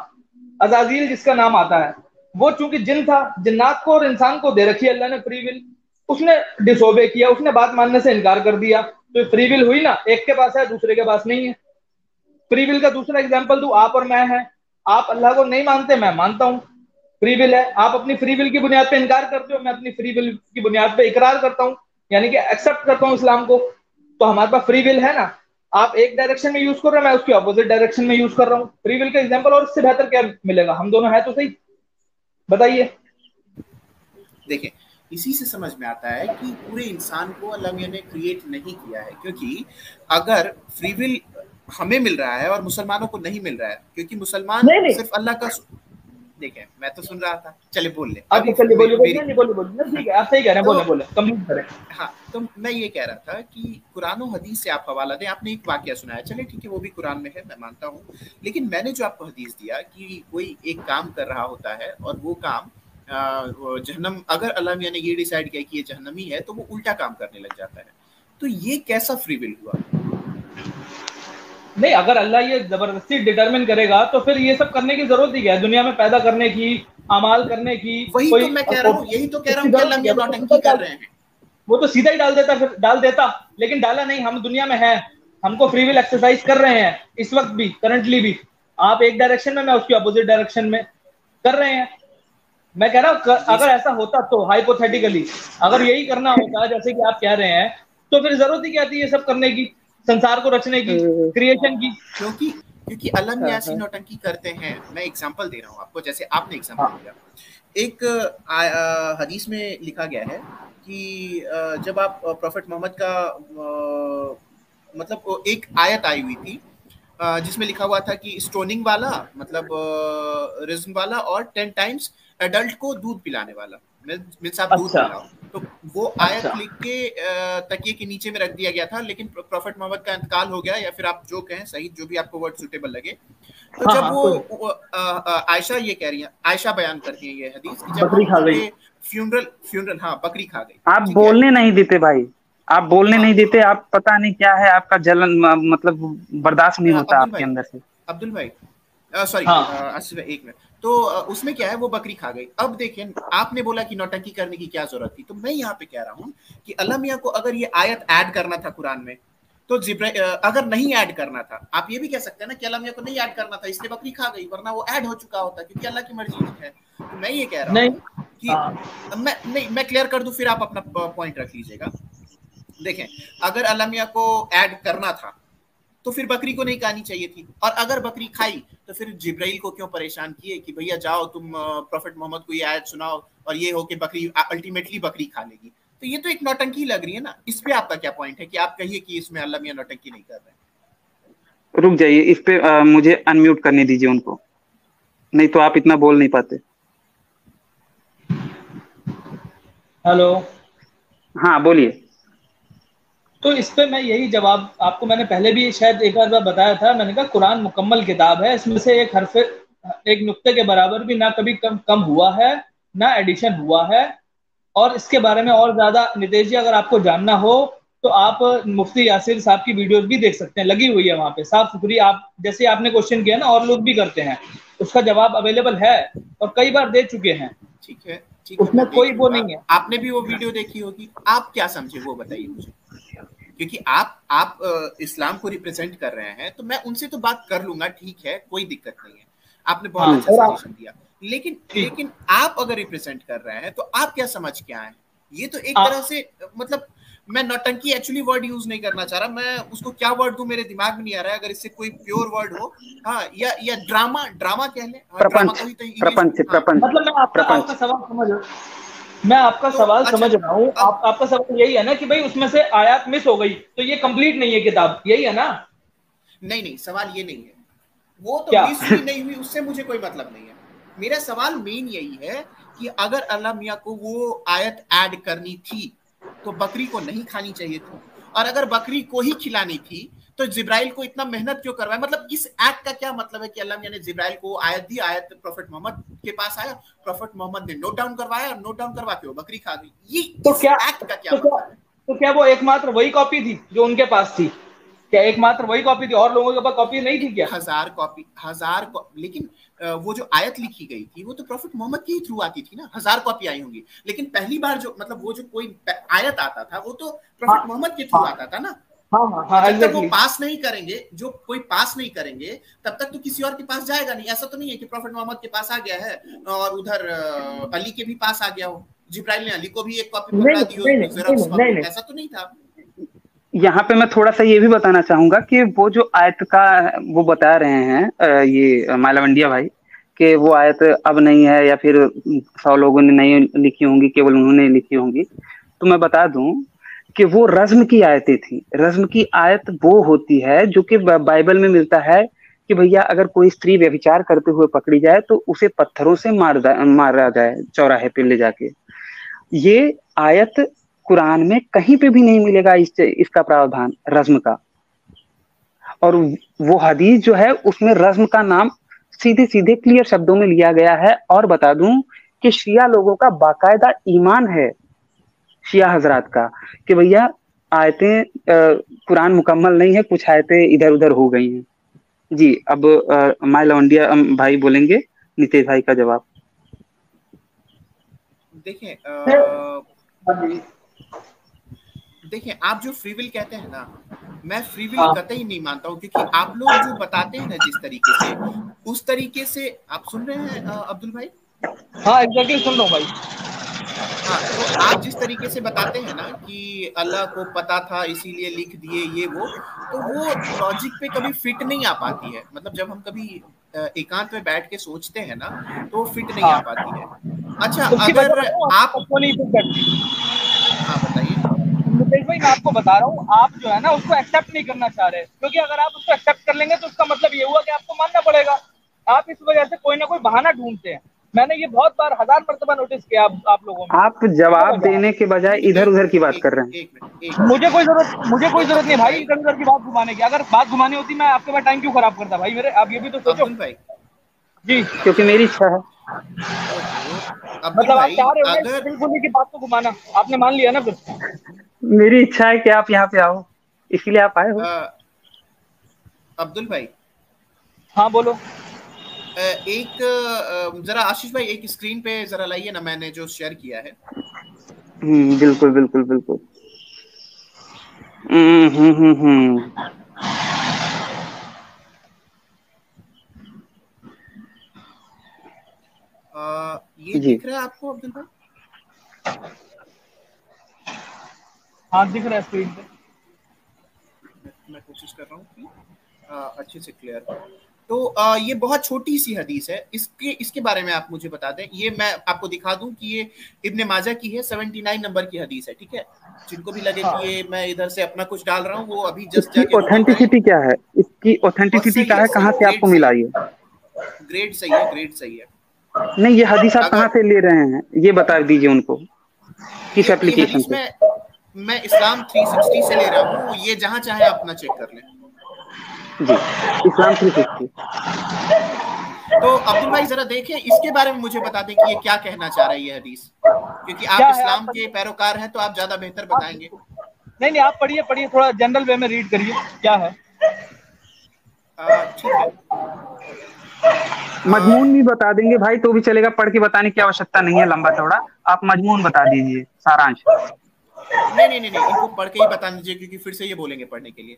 अजाजील जिसका नाम आता है, वो चूंकि जिन था, जिन्नात को और इंसान को दे रखी है अल्लाह ने फ्री विल, उसने डिसोबे किया, उसने बात मानने से इनकार कर दिया, तो फ्री विल हुई ना, एक के पास है दूसरे के पास नहीं है। फ्री विल का दूसरा एग्जांपल दूं, आप और मैं हैं, आप अल्लाह को नहीं मानते, मैं मानता हूं, फ्री विल है, आप अपनी फ्री विल की बुनियाद पे इनकार करते हो, मैं अपनी फ्री विल की बुनियाद पे इकरार करता हूं, यानी कि एक्सेप्ट करता हूं इस्लाम को, तो हमारे पास फ्री विल है ना। आप एक डायरेक्शन में यूज कर रहे हो, मैं उसकी अपोजिट डायरेक्शन में यूज कर रहा हूँ, फ्री विल का एग्जांपल और इससे बेहतर क्या मिलेगा, हम दोनों है तो सही, बताइए। देखें, इसी से समझ में आता है कि पूरे इंसान को अल्लाह मियां ने क्रिएट नहीं किया है, क्योंकि अगर फ्री विल हमें मिल रहा है और मुसलमानों को नहीं मिल रहा है, क्योंकि मुसलमान नहीं नहीं, सिर्फ अल्लाह का। देखें, मैं तो सुन रहा था, चले बोल ले अच्छा अभी चलिए, बोलिए बोलिए, मेरी। नहीं बोलिए बोलिए, नहीं ठीक है, आप सही कह रहे हैं, तो बोले बोले, कंप्लीट करें। हाँ, तो मैं ये कह रहा था कि कुरान और हदीस से आप हवाला दें। आपने एक वाकया सुनाया, चले ठीक है, वो भी कुरान में है, मैं मानता हूँ। लेकिन मैंने जो आपको हदीस दिया कि कोई एक काम कर रहा होता है और वो काम जहन्नम, अगर अल्लाह मियां ने ये डिसाइड किया कि ये जहन्नमी है, तो वो उल्टा काम करने लग जाता है। तो ये कैसा फ्री विल हुआ? नहीं, अगर अल्लाह ये जबरदस्ती डिटरमिन करेगा, तो फिर ये सब करने की जरूरत ही क्या है, दुनिया में पैदा करने की, अमाल करने की, वही तो कोई मैं कह रहा हूँ, यही तो कह रहा इसकी हूँ कि जरूरत अल्लाह ही क्या मियां है, नौटंकी कर रहे हैं। वो तो सीधा ही डाल देता, फिर डाल देता, लेकिन डाला नहीं, हम दुनिया में है, हमको फ्री विल एक्सरसाइज कर रहे हैं, इस वक्त भी, करंटली भी, आप एक डायरेक्शन में, मैं उसकी अपोजिट डायरेक्शन में कर रहे हैं। मैं कह रहा हूँ, ये अगर ऐसा होता तो हाइपोथेटिकली, अगर यही करना होता जैसे कि आप कह रहे हैं, तो फिर जरूरत ही क्या थी ये सब करने की, संसार को रचने की, क्रिएशन की। क्योंकि क्योंकि अल्लाह मियां ऐसी नौटंकी करते हैं। मैं एग्जांपल दे रहा हूँ आपको, जैसे आपने एग्जांपल हाँ दिया। एक हदीस में लिखा गया है कि जब आप प्रॉफिट मोहम्मद का मतलब एक आयत आई हुई थी जिसमें लिखा हुआ था कि स्टोनिंग वाला, मतलब रिज्म वाला, और 10 टाइम्स एडल्ट को दूध पिलाने वाला। मीन्स आप दूध अच्छा पिलाओ। तो वो आयत अच्छा लिख के तकिए के नीचे में रख दिया गया था, लेकिन प्रॉफेट मोहम्मद का इंतकाल हो गया, या फिर आप जो कहें सही, जो भी आपको वर्ड सुटेबल लगे। तो हाँ जब हाँ कोई वो आयशा ये कह रही है, आयशा बयान करती है ये हदीस कि जब बकरी हम खा गई। उनके फ्यूनरल, हाँ बकरी खा गई, आप ठीक है। बोलने नहीं देते भाई, आप बोलने हाँ नहीं देते, आप पता नहीं क्या है आपका जलन, मतलब बर्दाश्त नहीं होता अब्दुल आपके भाई, अंदर से। अब्दुल भाई सॉरी हाँ आसिफ भाई, एक मिनट। तो उसमें क्या है, वो बकरी खा गई। अब देखें, आपने बोला कि नौटंकी करने की क्या जरूरत थी, तो मैं यहाँ पे कह रहा हूँ कि अल्लाह मियां को अगर ये आयत ऐड करना था कुरान में, तो अगर नहीं ऐड करना था, आप ये भी कह सकते हैं ना कि अल्लाह मियां को नहीं ऐड करना था इसलिए बकरी खा गई, वरना वो ऐड हो चुका होता, क्योंकि अल्लाह की मर्जी है। तो मैं ये कह रहा नहीं हूँ कि हाँ मैं क्लियर कर दूं, फिर आप अपना पॉइंट रख लीजिएगा। देखें, अगर अल्लाह मियां को ऐड करना था तो फिर बकरी को नहीं खानी चाहिए थी, और अगर बकरी खाई तो फिर जिब्राइल को क्यों परेशान किए कि भैया जाओ तुम प्रोफेट मोहम्मद को ये आयत सुनाओ, और ये हो कि बकरी अल्टीमेटली बकरी खा लेगी। तो ये तो एक नौटंकी लग रही है ना। इस पे आपका क्या पॉइंट है कि आप कहिए कि इसमें अल्लाह मियां नौटंकी नहीं कर रहे? रुक जाइए, इस पे मुझे अनम्यूट करने दीजिए उनको, नहीं तो आप इतना बोल नहीं पाते। हेलो। हाँ बोलिए। तो इस पे मैं यही जवाब आपको मैंने पहले भी शायद एक बार बताया था। मैंने कहा कुरान मुकम्मल किताब है, इसमें से एक हरफ एक नुक्ते के बराबर भी ना कभी कम कम हुआ है ना एडिशन हुआ है। और इसके बारे में और ज्यादा नितेश जी अगर आपको जानना हो तो आप मुफ्ती यासिर साहब की वीडियोस भी देख सकते हैं, लगी हुई है वहां पे साफ सुथरी। आप जैसे आपने क्वेश्चन किया ना, और लोग भी करते हैं, उसका जवाब अवेलेबल है और कई बार दे चुके हैं। ठीक है, ठीक है, उसमें मैं कोई देख वो लूंगा। नहीं है। आपने भी वो वीडियो देखी होगी, आप क्या समझे वो बताइए मुझे, क्योंकि आप इस्लाम को रिप्रेजेंट कर रहे हैं, तो मैं उनसे तो बात कर लूंगा, ठीक है, कोई दिक्कत नहीं है। आपने बहुत हाँ अच्छा और आप सजेशन दिया। लेकिन लेकिन आप अगर रिप्रेजेंट कर रहे हैं तो आप क्या समझ के आए? ये तो एक तरह से मतलब, मैं नौटंकी एक्चुअली वर्ड यूज नहीं करना चाह रहा, मैं उसको क्या वर्ड दूं मेरे दिमाग में नहीं आ रहा है। अगर इससे कोई प्योर वर्ड हो, हाँ, या ड्रामा, ड्रामा कह लें, हाँ, ड्रामा प्रपंच, को ही तो इंग्लिश, प्रपंच, हाँ। प्रपंच, मतलब मैं आपका आपका प्रपंच। सवाल समझ मैं आपका तो सवाल अच्छा, समझ रहा हूँ। अब आपका सवाल यही है ना कि भाई उसमें से आयत मिस हो गई तो ये कंप्लीट नहीं है किताब, यही है ना? नहीं नहीं, सवाल ये नहीं है। वो तो क्या? मिस हुई नहीं हुई उससे मुझे कोई मतलब नहीं है। मेरा सवाल मेन यही है कि अगर अल्लाह मियां को वो आयत ऐड करनी थी तो बकरी को नहीं खानी चाहिए थी, और अगर बकरी को ही खिलानी थी तो जिब्राइल को इतना मेहनत क्यों करवाया? मतलब इस एक्ट का क्या मतलब है कि अल्लाह मियां ने जिब्राइल को आयत दी, आयत प्रोफेट मोहम्मद के पास आया, प्रोफेट मोहम्मद ने नोट डाउन करवाया, नोट डाउन करवा के वो बकरी खा गई। ये तो इस क्या एक्ट का क्या तो क्या मतलब है? तो क्या वो एकमात्र वही कॉपी थी जो उनके पास थी? क्या एकमात्र वही कॉपी थी, और लोगों के पास कॉपी नहीं थी क्या? हजार कॉपी, लेकिन वो जो आयत लिखी गई थी वो तो प्रॉफिट मोहम्मद के ही थ्रू आती थी ना। 1000 कॉपी आई होंगी, लेकिन पहली बार जो मतलब वो जो कोई आयत आता था वो तो हाँ प्रॉफिट मोहम्मद के थ्रू हाँ आता था ना। हाँ हाँ और हाँ जब तक वो एग्जैक्टली। पास नहीं करेंगे, जो कोई पास नहीं करेंगे, तब तक तो किसी और के पास जाएगा नहीं। ऐसा तो नहीं है कि प्रॉफिट मोहम्मद के पास आ गया है और उधर अली के भी पास आ गया हो, जिब्राइल ने अली को भी एक कॉपी नहीं पकड़ा नहीं दी हो, नहीं नहीं जेरॉक्स नहीं कॉपी, नहीं ऐसा तो नहीं था। यहाँ पे मैं थोड़ा सा ये भी बताना चाहूंगा कि वो जो आयत का वो बता रहे हैं, ये मालावंडिया भाई, कि वो आयत अब नहीं है या फिर 100 लोगों ने नहीं लिखी होंगी, केवल उन्होंने लिखी होंगी। तो मैं बता दूं कि वो रज्म की आयतें थी। रज्म की आयत वो होती है जो कि बाइबल में मिलता है कि भैया अगर कोई स्त्री व्यभिचार करते हुए पकड़ी जाए तो उसे पत्थरों से मारा जाए चौराहे पे ले जाके। ये आयत कुरान में कहीं पे भी नहीं मिलेगा इसका प्रावधान रज्म का। और वो हदीस जो है उसमें रज्म का नाम सीधे सीधे क्लियर शब्दों में लिया गया है। और बता दूं कि शिया लोगों का बाकायदा ईमान है, शिया हजरात का, कि भैया आयतें कुरान मुकम्मल नहीं है, कुछ आयतें इधर उधर हो गई हैं। जी, अब माय लवंडिया भाई बोलेंगे नितेश भाई का जवाब। देखें हाँ जी। देखें, आप जो फ्री विल कहते हैं ना, मैं फ्री विल हाँ कतई नहीं मानता हूं, क्योंकि आप लोग जो बताते हैं ना जिस तरीके से, उस तरीके से आप सुन रहे हैं अब्दुल भाई? हाँ एग्जैक्टली सुन रहा हूँ भाई। हाँ, तो आप जिस तरीके से बताते हैं ना कि अल्लाह को पता था इसीलिए लिख दिए ये वो, तो वो लॉजिक पे कभी फिट नहीं आ पाती है। मतलब जब हम कभी एकांत में बैठ के सोचते हैं ना, तो वो फिट नहीं आ हाँ पाती है। अच्छा, उसकी वजह अगर बताऊँ आप, आपको नहीं फिट करती। हाँ बताइए। नितेश भाई मैं आपको बता रहा हूँ, आप जो है ना उसको एक्सेप्ट नहीं करना चाह रहे, क्योंकि अगर आप उसको एक्सेप्ट कर लेंगे तो उसका मतलब ये हुआ कि आपको मानना पड़ेगा। आप इस वजह से कोई ना कोई बहाना ढूंढते हैं। मैंने ये बहुत बार, 1000 मर्तबा नोटिस किया आप लोगों में। आप जवाब देने के बजाय इधर उधर की बात कर रहे हैं। एक मिनट। मुझे कोई जरूरत नहीं भाई इधर उधर की बात घुमाने की। अगर बात घुमानी होती मैं आपके पास टाइम क्यों खराब करता भाई मेरे, आप ये भी तो सोचो। अब्दुल भाई जी, क्योंकि मेरी इच्छा है। अब्दुल मतलब आप भाई चाह रहे हो अगर बिल्कुल की बात को घुमाना, आपने मान लिया ना फिर। मेरी इच्छा है कि आप यहाँ पे आओ, इसीलिए आप आए हो। अब्दुल भाई, हाँ बोलो। एक जरा आशीष भाई एक स्क्रीन पे जरा लाइए ना, मैंने जो शेयर किया है। बिल्कुल बिल्कुल बिल्कुल। ये जी दिख रहा है आपको अब्दुल भाई? हाँ दिख रहा है स्क्रीन पे। मैं कोशिश कर रहा हूँ कि अच्छे से क्लियर हो। तो ये बहुत छोटी सी हदीस है, इसके बारे में आप मुझे बता दें। ये मैं आपको दिखा दूं कि ये इब्ने माजा की है, 79 नंबर की हदीस है, ठीक है। जिनको भी लगे कि ये मैं इधर से अपना कुछ डाल रहा हूँ, वो अभी जस्ट इसकी जाके गूगल करें। ऑथेंटिसिटी क्या है? इसकी और ऑथेंटिसिटी सही क्या है, है? कहाँ से आपको मिला ये? ग्रेड सही है, ग्रेड सही है। नहीं, ये हदीस आप कहाँ अगर से ले रहे हैं ये बता दीजिए उनको, किस ये एप्लीकेशन हदीस से? मैं इस्लाम 360 से ले रहा हूँ, ये जहां चाहे आप अपना चेक कर लें। जी, इस्लाम 360। तो अब्दुल भाई जरा देखें, इसके बारे में मुझे बता दें कि ये क्या कहना चाह रहा है ये हदीस, क्योंकि आप इस्लाम के पैरोकार हैं तो आप ज्यादा बेहतर बताएंगे। नहीं आप पढ़िए थोड़ा जनरल वे में रीड करिए क्या है। ठीक है। मजमून भी बता देंगे भाई तो भी चलेगा, पढ़ के बताने की आवश्यकता नहीं है लंबा चौड़ा, आप मजमून बता दीजिए, सारांश। नहीं, इनको पढ़ के ही बता दीजिए, क्योंकि फिर से ये बोलेंगे पढ़ने के लिए।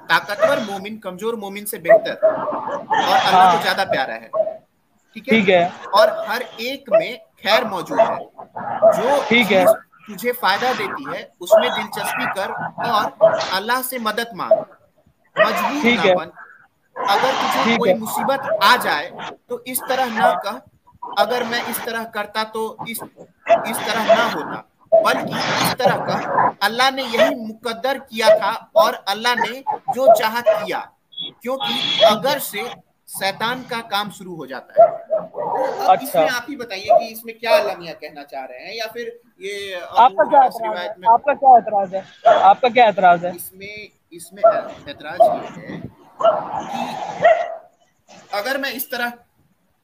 ताकतवर मोमिन कमजोर मोमिन से बेहतर और अल्लाह को ज्यादा प्यारा है, ठीक है। और हर एक में खैर मौजूद है। जो चीज तुझे फायदा देती है उसमें दिलचस्पी कर और अल्लाह से मदद मांग, मजबूर ना बन। अगर तुझे कोई मुसीबत आ जाए तो इस तरह ना कह, अगर मैं इस तरह करता तो इस तरह ना होता, बल्कि इस तरह कह, अल्लाह ने यही मुकद्दर किया था और अल्लाह ने जो चाहा किया, क्योंकि अगर से शैतान का काम शुरू हो जाता है। तो अब इसमें आप ही बताइए कि इसमें क्या अल्लाह मियां कहना चाह रहे हैं, या फिर ये आपका क्या एतराज है? आपका क्या एतराज है? आपका क्या एतराज है? इसमें एतराज ये है कि अगर मैं इस तरह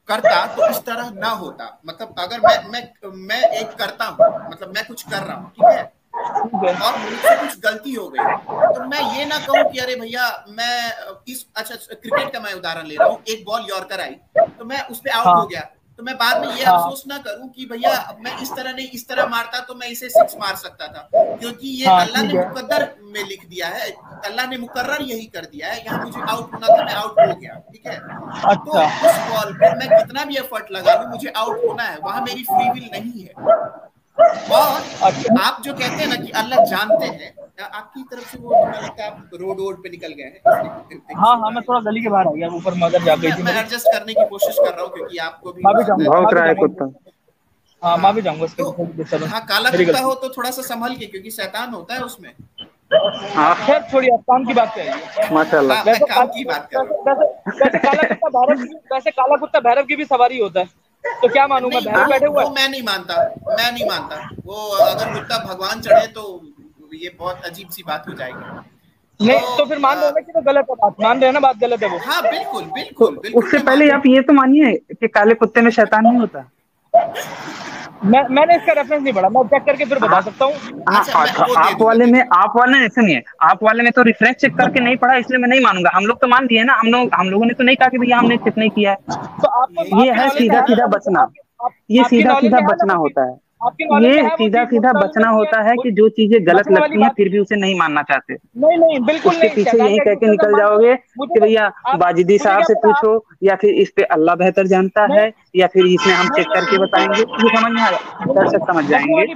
करता तो इस तरह ना होता। मतलब अगर मैं एक करता हूँ, मतलब मैं कुछ कर रहा हूँ, ठीक है, और मुझसे कुछ गलती हो गई, तो मैं ये ना कहूँ कि अरे भैया मैं अच्छा क्रिकेट का मैं उदाहरण ले रहा हूँ, एक बॉल यॉर्कर आई तो मैं उस पर आउट हो गया, तो मैं बाद में ये अफसोस ना करूं कि भैया मैं इस तरह नहीं इस तरह मारता तो मैं इसे 6 मार सकता था, क्योंकि ये अल्लाह ने मुकद्दर में लिख दिया है, अल्लाह ने मुकर्रर यही कर दिया है, यहाँ मुझे आउट होना था, मैं आउट हो गया, ठीक है। तो उस बॉल पे मैं कितना भी एफर्ट लगा लूं, मुझे आउट होना है, वहां मेरी फ्री विल नहीं है। और आप जो कहते हैं ना कि अल्लाह जानते हैं, आपकी तरफ से वो थोड़ा लगता है आप रोड पे निकल गए हैं। हाँ मैं थोड़ा गली के बाहर आ गया, ऊपर मदर जा गई थी। मैं एडजस्ट करने की कोशिश कर रहा हूँ क्योंकि आपको भी भौंक रहा है कुत्ता। हाँ मैं भी जाऊंगा। तो हाँ काला कुत्ता हो तो थोड़ा सा संभल के, क्योंकि शैतान होता है उसमें। खैर छोड़िए, आप काम की बात करिए। माशाल्लाह। मैं काम की बात कर रहा हूँ। वैसे काला कुत्ता भैरव की भी सवारी होता है, तो क्या मानूं मैं, भैरव बैठे हुए? वो मैं नहीं मानता। वो अगर कुत्ता भगवान चढ़े तो ये बहुत अजीब सी बात हो जाएगी। नहीं तो फिर मान रहे ना कि तो गलत है बात, मान रहे हैं ना बात गलत है वो? हाँ बिल्कुल। उससे पहले आप ये तो मानिए कि काले कुत्ते में शैतान नहीं होता। मैंने इसका रेफरेंस नहीं पढ़ा, मैं चेक करके फिर बता सकता हूँ। आप वाले में सुनिए, आप वाले में तो रेफरेंस चेक करके नहीं पढ़ा, इसलिए मैं नहीं मानूंगा। हम लोग तो मान दिए ना, हम लोगों ने तो नहीं कहा कि भैया हमने चेक नहीं किया है। तो आपको ये है सीधा सीधा बचना, ये सीधा सीधा बचना होता है, ये सीधा सीधा बचना होता है कि जो चीजें गलत लगती हैं फिर भी उसे नहीं मानना चाहते। नहीं बिल्कुल उसके पीछे यही कह के निकल जाओगे कि भैया बाजिदी साहब से पूछो, या फिर इस पे अल्लाह बेहतर जानता है, या फिर इसमें हम चेक करके बताएंगे। ये समझ में आया, दर्शक समझ जाएंगे।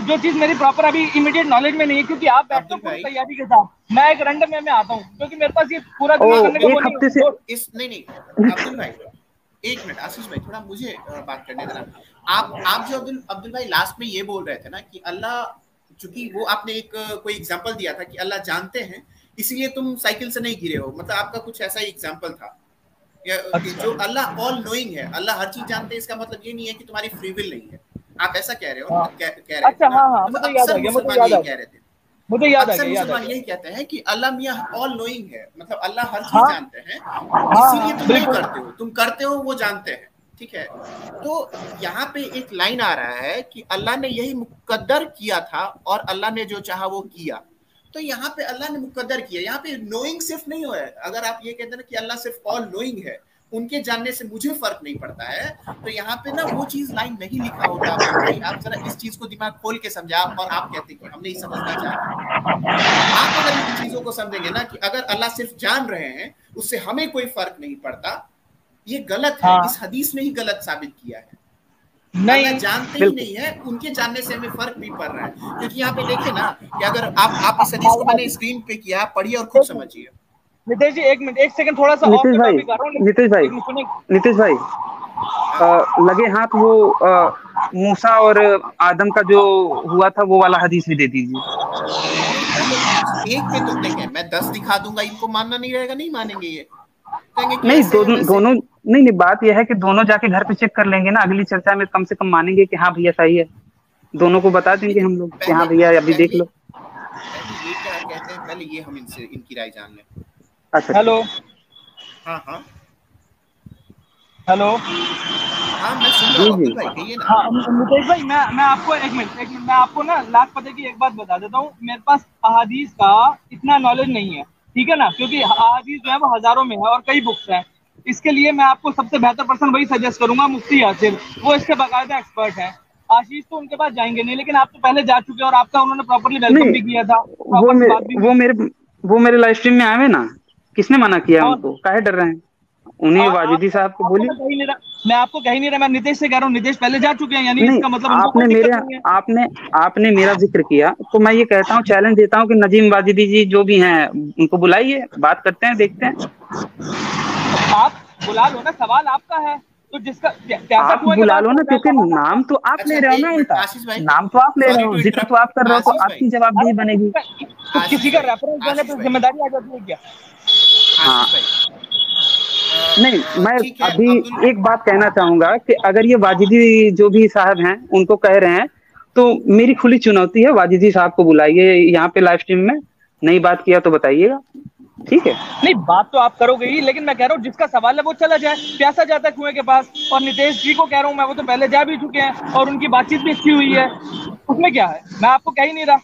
जो चीज मेरी प्रॉपर अभी इमीडिएट नॉलेज में नहीं है, क्योंकि आप बैठते हो पूरी तैयारी के साथ, मैं एक रैंडम में आता हूँ, क्योंकि मेरे पास ये पूरा एक हफ्ते से नहीं अब्दुल भाई, एक मिनट आशीष भाई, थोड़ा मुझे बात करने देना। आप जो अब्दुल भाई लास्ट में ये बोल रहे थे ना कि अल्लाह, चूंकि वो आपने एक कोई एग्जांपल दिया था कि अल्लाह जानते हैं इसीलिए तुम साइकिल से नहीं गिरे हो, मतलब आपका कुछ ऐसा ही एग्जांपल था। अच्छा। जो अल्लाह ऑल नोइंग है, अल्लाह हर चीज जानते हैं, इसका मतलब ये नहीं है कि तुम्हारी फ्री विल नहीं है। आप ऐसा कह रहे हो, हाँ। कह रहे अच्छा, थे ना, हाँ हाँ, मतलब मुझे याद आ अक्सर गया, मुझे मुसलमान याद यही आ कह गया, रहे थे। मुझे याद आ अक्सर गया, याद आ मुसलमान गया। यही कहते हैं कि अल्लाह मियां ऑल नोइंग है, मतलब अल्लाह हर चीज हाँ जानते हैं, हाँ इसीलिए हाँ, तुम नहीं बिल्कुल। करते हो, तुम करते हो वो जानते हैं। ठीक है, तो यहाँ पे एक लाइन आ रहा है कि अल्लाह ने यही मुकद्दर किया था और अल्लाह ने जो चाहा वो किया। तो यहाँ पे अल्लाह ने मुकद्दर किया, यहाँ पे नोइंग सिर्फ नहीं हुआ है। अगर आप ये कहते हैं ना कि अल्लाह सिर्फ ऑल नोइंग है, उनके जानने से मुझे फर्क नहीं पड़ता है, तो यहाँ पे ना वो चीज लाइन नहीं लिखा होता। भाई आप जरा इस चीज को दिमाग खोल के समझा, और आप कहते कि हम नहीं समझना चाहते। आप अगर इन चीजों को समझेंगे ना कि अगर अल्लाह सिर्फ जान रहे हैं, उससे हमें कोई फर्क नहीं पड़ता, ये गलत है। हाँ, इस हदीस ने ही गलत साबित किया है। अल्लाह नहीं, जानते ही बिल्कुल। नहीं है, उनके जानने से हमें फर्क भी पड़ रहा है। क्योंकि यहाँ पे देखिए ना कि अगर आप इस हदीस को मैंने स्क्रीन पे किया, पढ़िए और खुद एक मिनट, समझिए। नितेश जी, 1 मिनट, 1 सेकंड, थोड़ा सा ऑफ नीतीश द भाई, टॉपिक आ रहा हूँ। नीतीश भाई, 1 मिनट सुनिए। नीतीश भाई, हाँ, लगे हाथ वो मूसा और आदम का जो हुआ था वो वाला हदीस भी दे दीजिए। नहीं पहले एक पे तो देखें, मैं 10 दिखा दूंगा, इनको मानना नहीं रहेगा, नहीं मानेंगे, ये कहेंगे कि नहीं, ऐसे है वैसे दोनों है। नहीं नहीं, बात यह है कि दोनों जाके घर पे चेक कर लेंगे ना, अगली चर्चा में कम से कम मानेंगे कि हाँ भैया सही है। दोनों को बता देंगे लेकिन हम लोग कि पहले हाँ भैया अभी देख पहले लो। पहले ये क्या कहते हैं, पहले ये हम इनसे इनकी राय जान लें। अच्छा अच्छा। हेलो, हाँ हाँ हेलो। हाँ, मैं सुन रहा जी हूँ, जी। अब्दुल भाई कहिए ना। हाँ, मुकेश भाई, मैं आपको 1 मिनट, मैं आपको ना लाख पते की एक बात बता देता हूँ। मेरे पास अहादीस का इतना नॉलेज नहीं है, ठीक है ना, क्योंकि अहादीस जो है वो हजारों में है और कई बुक्स हैं। इसके लिए मैं आपको सबसे बेहतर पर्सन वही सजेस्ट करूंगा, मुफ्ती यासिर, वो इसके बाकायदा एक्सपर्ट है। आशीष तो उनके पास जाएंगे नहीं, लेकिन आप तो पहले जा चुके हैं और आपका उन्होंने प्रॉपरली वेलकम नहीं, भी किया था, वो प्रॉपर से बात भी मेरे हुई वो थी। मेरे वो मेरे लाइव स्ट्रीम में आए ना, किसने मना किया कौन? उनको, काहे डर रहे हैं? उन्हीं आप वाजिदी साहब को आपको बोलिए। मैं कह ही नहीं रहा, मैं आपको कह ही नहीं रहा, मैं नितेश से कह रहा हूँ, नितेश पहले जा चुके हैं, यानी नहीं, इसका मतलब इनको कोई आपने मेरे दिक्कत नहीं है। आपने आपने मेरा जिक्र किया तो मैं ये कहता हूँ, चैलेंज देता हूँ कि नजीम वाजिदी जी जो भी हैं उनको बुलाइए, बात करते हैं, देखते हैं। आप बुला लो ना, सवाल आपका है, तो जिसका प्यासा आप कुएं के बुला पास लो ना, पहुंचा है, क्योंकि सवाल आपका नाम है। तो आप अच्छा ले रहे हो ना एक मिनट, उनका। आशीष भाई, नाम तो आप ले रहे सॉरी हो, टू जिक्र तो इंटरप्ट। आप कर रहे हो, तो आशीष भाई, आपकी जवाबदेही अरे बनेगी। तो किसी आशीष का भाई, रेफरेंस देने आशीष पे भाई, जिम्मेदारी आ जाती है क्या? हाँ। आशीष भाई, नहीं, मैं ठीक है अभी अब्दुल। एक बात कहना चाहूंगा कि अगर ये वाजिदी जो भी साहब हैं उनको कह रहे हैं, तो मेरी खुली चुनौती है, वाजिदी साहब को बुलाइए यहाँ पे लाइव स्ट्रीम में। नहीं बात किया तो बताइएगा, ठीक है? नहीं, बात तो आप करोगे ही, लेकिन मैं कह रहा हूँ जिसका सवाल है वो चला जाए, प्यासा जाता है कुएं के पास। और नितेश जी को कह रहा हूँ मैं, वो तो पहले जा भी चुके हैं और उनकी बातचीत भी अच्छी हुई है, उसमें क्या है? मैं आपको कह ही नहीं रहा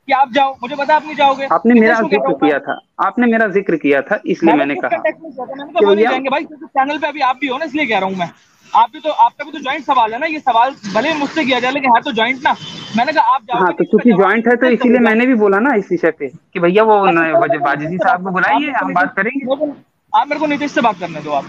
कि आप जाओ, मुझे पता आप नहीं जाओगे, आपने नितेश मेरा को कह रहा जिक्र हूँ मैं। किया था, आपने मेरा जिक्र किया था, इसलिए मैंने मैंने किस कहा कंटेक्स्ट में किया था? मैंने कहा कि वो नहीं भैया। जाएंगे भाई, क्योंकि चैनल पे अभी आप भी हो ना, इसलिए कह रहा हूँ मैं। आप भी तो, आपका भी तो ज्वाइंट सवाल है ना, ये सवाल भले ही मुझसे किया जाए, लेकिन है तो ज्वाइंट ना। मैंने कहा आप हाँ, जाओगे तो नहीं, इसका चूंकि जवाब ज्वाइंट है तो नितेश को इसीलिए देगा। मैंने भी बोला ना इस विषय पे कि भैया वो अच्छा, चलो मेरे को नितेश वाजिदी से बात साहब को करने दो, बुलाइए, हम बात करेंगे। आप मेरे को नितेश से बात करने दो आप।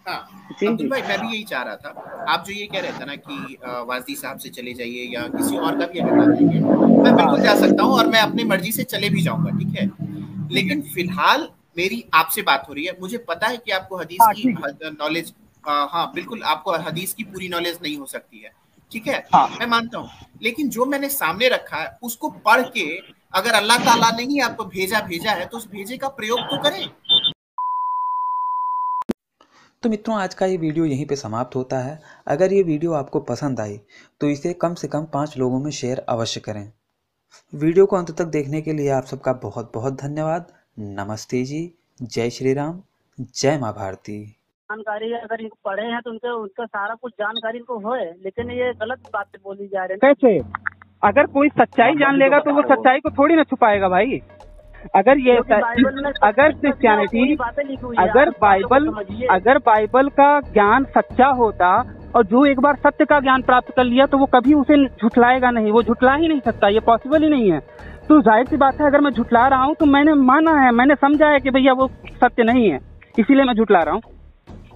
हाँ जी अब्दुल जी। भाई, मैं भी यही चाह रहा था। आप जो ये कह रहे थे ना कि वाजदी साहब से चले जाइए या किसी और का भी अगर नाम लेंगे, मैं बिल्कुल जा सकता हूँ और मैं अपनी मर्जी से चले भी जाऊंगा, ठीक है। ठीक है, लेकिन ठीक है। फिलहाल मेरी आपसे बात हो रही है, मुझे पता है कि आपको हदीस हाँ, की ठीक है। नॉलेज, हाँ बिल्कुल, आपको हदीस की पूरी नॉलेज नहीं हो सकती है, ठीक है, हाँ, मैं मानता हूँ। लेकिन जो मैंने सामने रखा है उसको पढ़ के, अगर अल्लाह ताला ने ही आपको भेजा है तो उस भेजे का प्रयोग तो करें। तो मित्रों, आज का ये वीडियो यहीं पे समाप्त होता है। अगर ये वीडियो आपको पसंद आई तो इसे कम से कम 5 लोगों में शेयर अवश्य करें। वीडियो को अंत तक देखने के लिए आप सबका बहुत बहुत धन्यवाद। नमस्ते जी, जय श्री राम, जय माँ भारती। जानकारी अगर इनको पढ़े हैं तो उनके उनका सारा कुछ जानकारी इनको होए, लेकिन ये गलत बातें बोली जा रही है। कैसे? अगर कोई सच्चाई जान लेगा तो वो सच्चाई को थोड़ी ना छुपाएगा भाई। अगर ये अगर क्रिश्चियनिटी, अगर बाइबल का ज्ञान सच्चा होता और जो एक बार सत्य का ज्ञान प्राप्त कर लिया तो वो कभी उसे झुठलाएगा नहीं, वो झुठला ही नहीं सकता, ये पॉसिबल ही नहीं है। तो जाहिर सी बात है, अगर मैं झुठला रहा हूँ तो मैंने माना है, मैंने समझा है कि भैया वो सत्य नहीं है, इसीलिए मैं झुठला रहा हूँ।